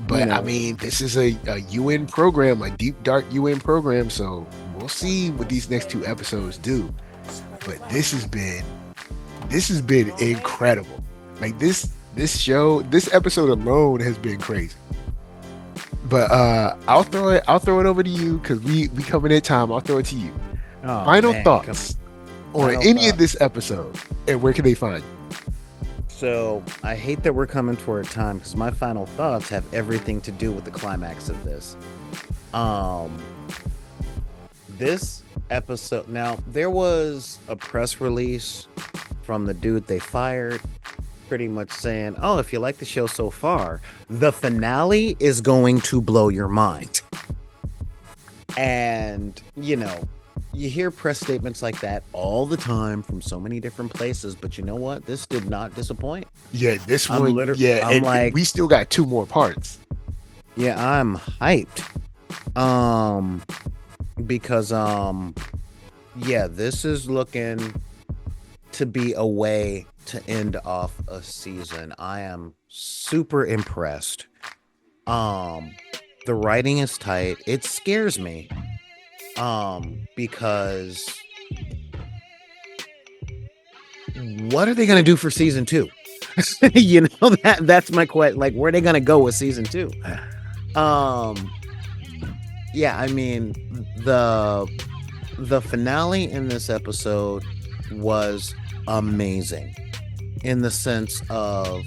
But I mean, this is a UN program, a deep, dark UN program. So we'll see what these next 2 episodes do. But this has been incredible. Like this episode alone has been crazy. But I'll throw it over to you because we coming at time. I'll throw it to you. Oh, Final man, thoughts on any of this episode, and where can they find you? So I hate that we're coming toward time because my final thoughts have everything to do with the climax of this. This episode. Now there was a press release from the dude they fired, pretty much saying, "Oh, if you like the show so far, the finale is going to blow your mind." And you hear press statements like that all the time from so many different places, but you know what? This did not disappoint. Yeah, this I'm one. literally- Yeah, I'm and like- we still got 2 more parts. Yeah, I'm hyped. Because yeah, this is looking to be a way to end off a season. I am super impressed. The writing is tight. It scares me. Because what are they gonna do for season 2? That's my question. Like, where are they gonna go with season 2? Yeah, I mean, the finale in this episode was amazing in the sense of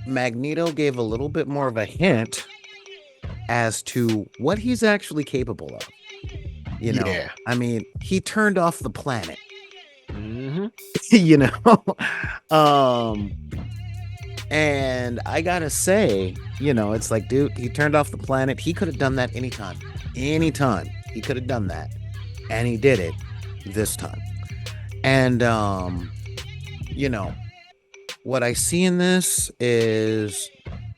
Magneto gave a little bit more of a hint as to what he's actually capable of. Yeah. I mean, he turned off the planet. Mm-hmm. And I gotta say, it's like, dude, he turned off the planet. He could have done that anytime he could have done that, and he did it this time. And what I see in this is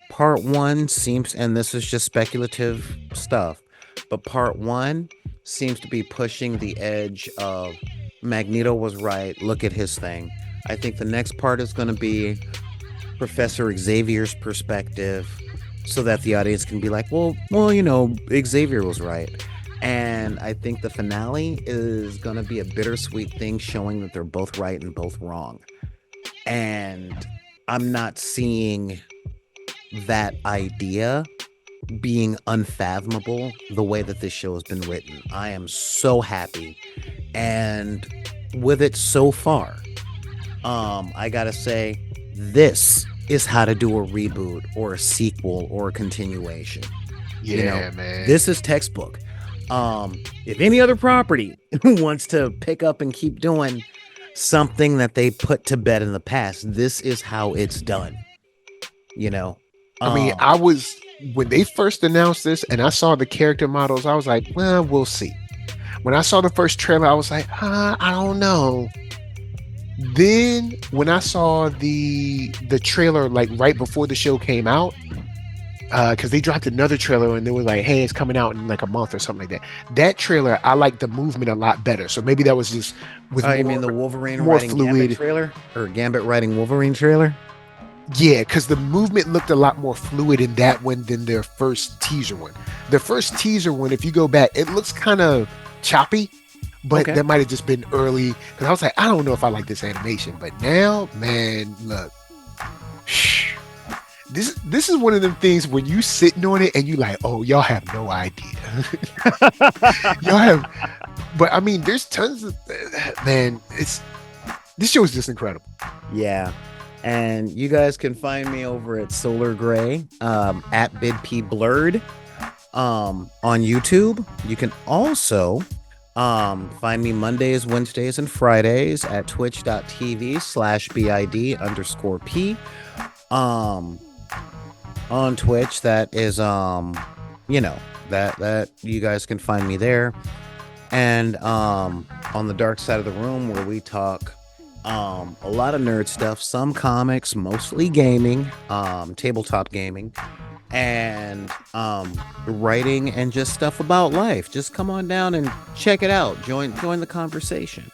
part 1 seems, and this is just speculative stuff, but part 1 seems to be pushing the edge of Magneto was right. Look at his thing. I think the next part is going to be Professor Xavier's perspective. so that the audience can be like, well, you know, Xavier was right. And I think the finale is going to be a bittersweet thing, showing that they're both right and both wrong. And I'm not seeing that idea being unfathomable the way that this show has been written. I am so happy and with it so far. I gotta say, this is how to do a reboot or a sequel or a continuation. Yeah, You know, man. this is textbook. If any other property wants to pick up and keep doing something that they put to bed in the past, this is how it's done. You know, I mean, when they first announced this and I saw the character models, I was like, well, we'll see. When I saw the first trailer, I was like, I don't know. Then when I saw the trailer like right before the show came out, because they dropped another trailer and they were like, hey, it's coming out in like a month or something like that. That trailer, I like the movement a lot better. So maybe that was just with you mean the Wolverine more riding fluid Gambit trailer, or Gambit riding Wolverine trailer? Yeah, because the movement looked a lot more fluid in that one than their first teaser one. The first teaser one, if you go back, it looks kind of choppy, but Okay. that might have just been early. Because I was like, I don't know if I like this animation. But now, man, look. This is one of them things when you sitting on it and you like, oh, y'all have no idea. Y'all have, but I mean, there's tons of, man, this show is just incredible. Yeah. And you guys can find me over at Solar Gray, at BidPBlurred, on YouTube. You can also find me Mondays, Wednesdays, and Fridays at twitch.tv/BID_P. On Twitch, that is, you know, that you guys can find me there. And on the dark side of the room, where we talk a lot of nerd stuff, some comics, mostly gaming, tabletop gaming, and writing, and just stuff about life. Just come on down and check it out. Join the conversation.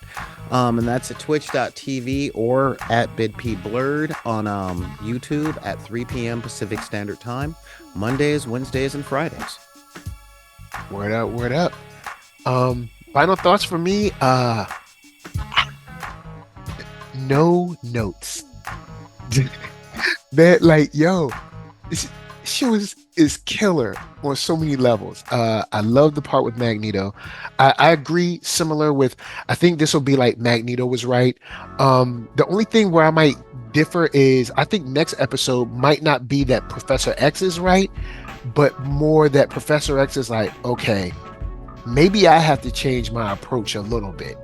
And that's at twitch.tv or at BidPBlurred on YouTube at 3 p.m. Pacific Standard Time, Mondays, Wednesdays, and Fridays. Word up, word up. Final thoughts for me. No notes. That, like, yo, this show is killer on so many levels. I love the part with Magneto. I agree, similar with, I think this will be like Magneto was right. The only thing where I might differ is I think next episode might not be that Professor X is right, but more that Professor X is like, okay, maybe I have to change my approach a little bit.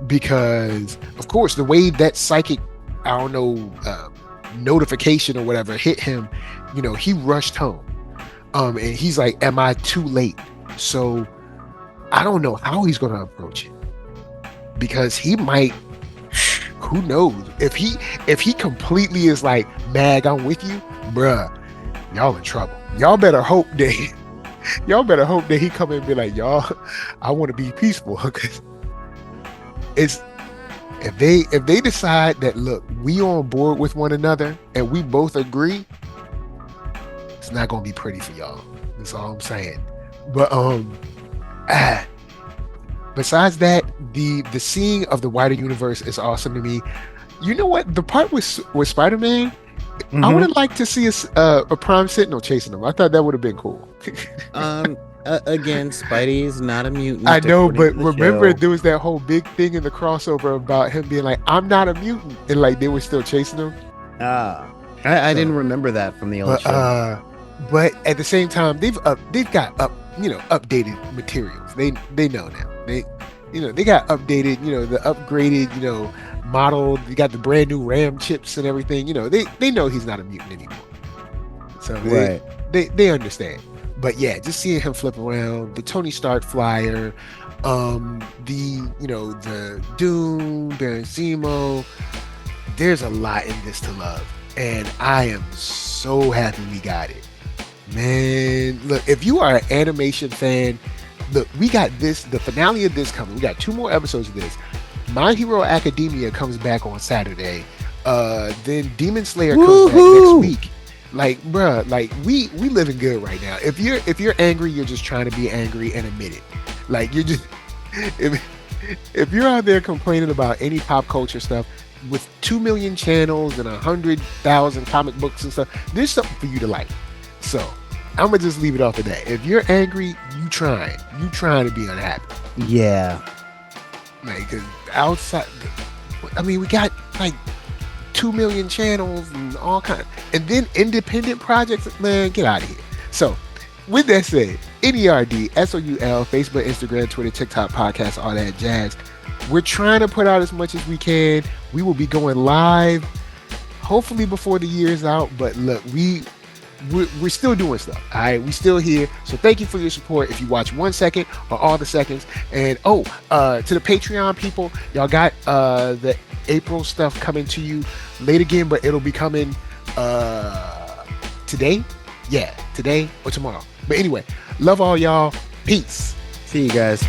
Because, of course, the way that psychic, I don't know, notification or whatever hit him, you know, he rushed home. And he's like, am I too late? So I don't know how he's going to approach it. Because he might, who knows? If he completely is like, Mag, I'm with you, bruh, y'all in trouble. Y'all better hope that he come in and be like, y'all, I want to be peaceful. Because it's, if they decide that, look, we on board with one another and we both agree, it's not gonna be pretty for y'all. That's all I'm saying. But besides that, the seeing of the wider universe is awesome to me. You know what? The part with Spider-Man, I would have liked to see a Prime Sentinel chasing him. I thought that would have been cool. Again, Spidey is not a mutant. I know, but the remember show. there was that whole big thing in the crossover about him being like, I'm not a mutant, and like they were still chasing him. I didn't remember that from the old show. But at the same time, they've got updated materials. They know now. They got updated, the upgraded, model. They got the brand new RAM chips and everything. They know he's not a mutant anymore. So they understand. But yeah, just seeing him flip around, the Tony Stark flyer, the Doom, Baron Zemo, there's a lot in this to love. And I am so happy we got it. Man, look, if you are an animation fan, look, we got this, the finale of this coming. We got 2 more episodes of this. My Hero Academia comes back on Saturday. Then Demon Slayer comes back next week. Like, bruh, like we living good right now. If you're angry, you're just trying to be angry and admit it. Like you're just if if you're out there complaining about any pop culture stuff with 2 million channels and 100,000 comic books and stuff, there's something for you to like. So I'm gonna just leave it off of that. If you're angry, you trying to be unhappy. Yeah. Like, 'cause outside, I mean, we got like 2 million channels and all kinds, and then independent projects. Man, get out of here. So, with that said, NERDSoul, Facebook, Instagram, Twitter, TikTok, podcast, all that jazz. We're trying to put out as much as we can. We will be going live, hopefully before the year's out. But look, we're still doing stuff. All right, we still here. So thank you for your support. If you watch 1 second or all the seconds, and to the Patreon people, y'all got the April stuff coming to you late again, but it'll be coming today. Yeah, today or tomorrow. But anyway, love all y'all. Peace. See you guys.